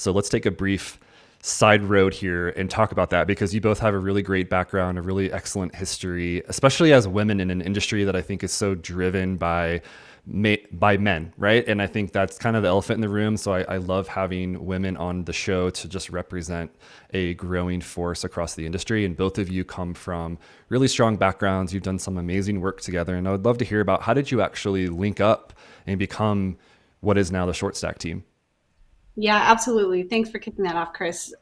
So let's take a brief side road here and talk about that, because you both have a really great background, a really excellent history, especially as women in an industry that I think is so driven by men, right? And I think that's kind of the elephant in the room. So I love having women on the show to just represent a growing force across the industry. And both of you come from really strong backgrounds. You've done some amazing work together. And I would love to hear about, how did you actually link up and become what is now the Shortstack team? Yeah, absolutely. Thanks for kicking that off, Chris.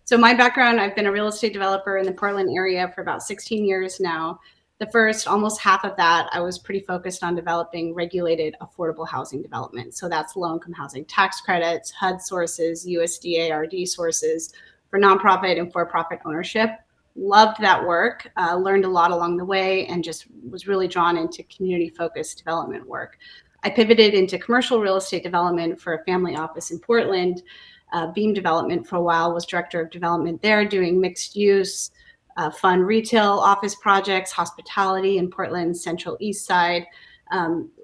So my background, I've been a real estate developer in the Portland area for about 16 years now. The first almost half of that, I was pretty focused on developing regulated affordable housing development. So that's low income housing tax credits, HUD sources, USDA RD sources for nonprofit and for-profit ownership. Loved that work, learned a lot along the way, and just was really drawn into community-focused development work. I pivoted into commercial real estate development for a family office in Portland. Beam Development for a while, was director of development there, doing mixed use, fun retail office projects, hospitality in Portland's Central East Side.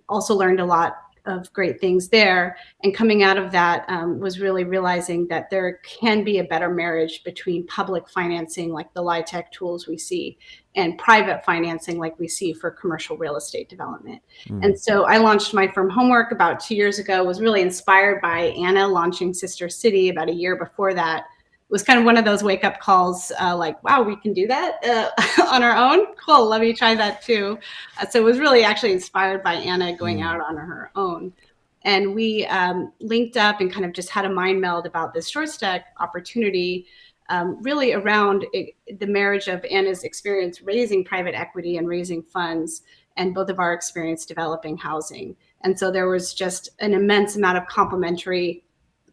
Also learned a lot of great things there. And coming out of that was really realizing that there can be a better marriage between public financing, like the LIHTC tools we see, and private financing like we see for commercial real estate development. And so I launched my firm Homework about 2 years ago, was really inspired by Anna launching Sister City about a year before that. It was kind of one of those wake up calls, like, wow, we can do that on our own. Cool, let me try that too. So it was really actually inspired by Anna going out on her own. And we linked up and kind of just had a mind meld about this Shortstack opportunity, really around the marriage of Anna's experience raising private equity and raising funds, and both of our experience developing housing. And so there was just an immense amount of complementary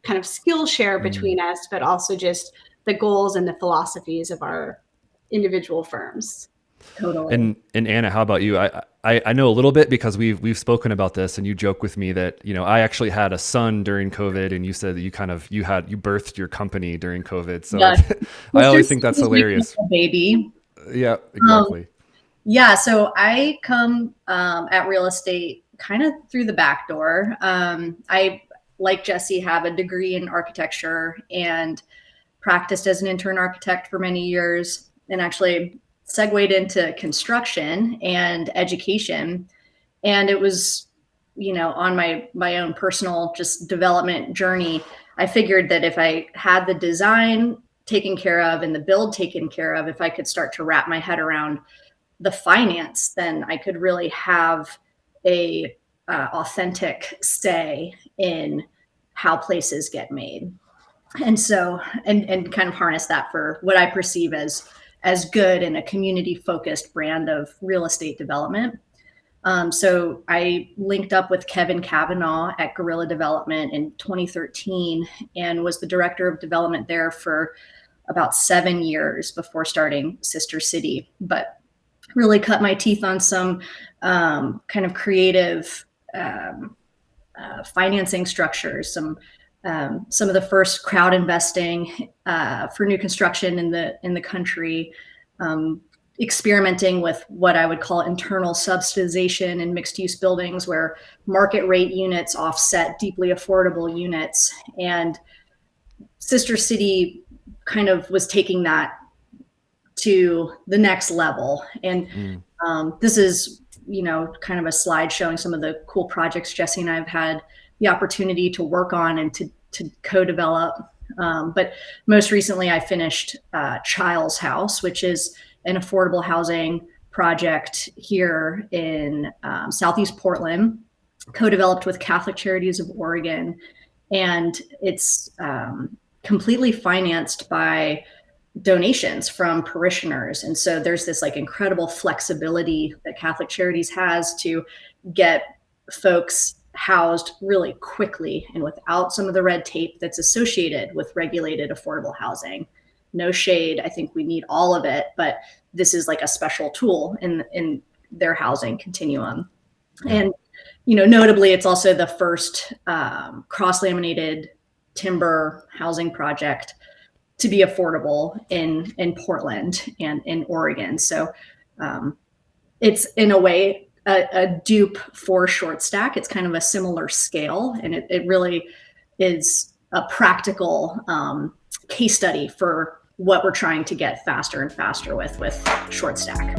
kind of skill share between us, but also just the goals and the philosophies of our individual firms. Totally. And Anna, how about you? I know a little bit because we've spoken about this, and you joke with me that, you know, I actually had a son during COVID, and you said that you birthed your company during COVID. So Yeah. I always think that's hilarious. Baby. Yeah, exactly. Yeah. So I come at real estate kind of through the back door. I, like Jessy, have a degree in architecture and practiced as an intern architect for many years, and actually segued into construction and education. And it was, you know, on my own personal just development journey, I figured that if I had the design taken care of and the build taken care of, if I could start to wrap my head around the finance, then I could really have a authentic say in how places get made. And so, and kind of harness that for what I perceive as good in a community focused brand of real estate development. So I linked up with Kevin Kavanaugh at Guerrilla Development in 2013 and was the director of development there for about 7 years before starting Sister City, but really cut my teeth on some kind of creative financing structures, some of the first crowd investing for new construction in the country, experimenting with what I would call internal subsidization in mixed use buildings, where market rate units offset deeply affordable units. And Sister City kind of was taking that to the next level. And this is, you know, kind of a slide showing some of the cool projects Jessy and I have had the opportunity to work on and to co-develop. But most recently I finished Child's House, which is an affordable housing project here in Southeast Portland, co-developed with Catholic Charities of Oregon. And it's completely financed by donations from parishioners. And so there's this like incredible flexibility that Catholic Charities has to get folks housed really quickly and without some of the red tape that's associated with regulated affordable housing. No shade, I think we need all of it, but this is like a special tool in their housing continuum. And, you know, notably, it's also the first cross-laminated timber housing project to be affordable in Portland and in Oregon. So it's in a way a dupe for Shortstack. It's kind of a similar scale, and it really is a practical case study for what we're trying to get faster and faster with Shortstack.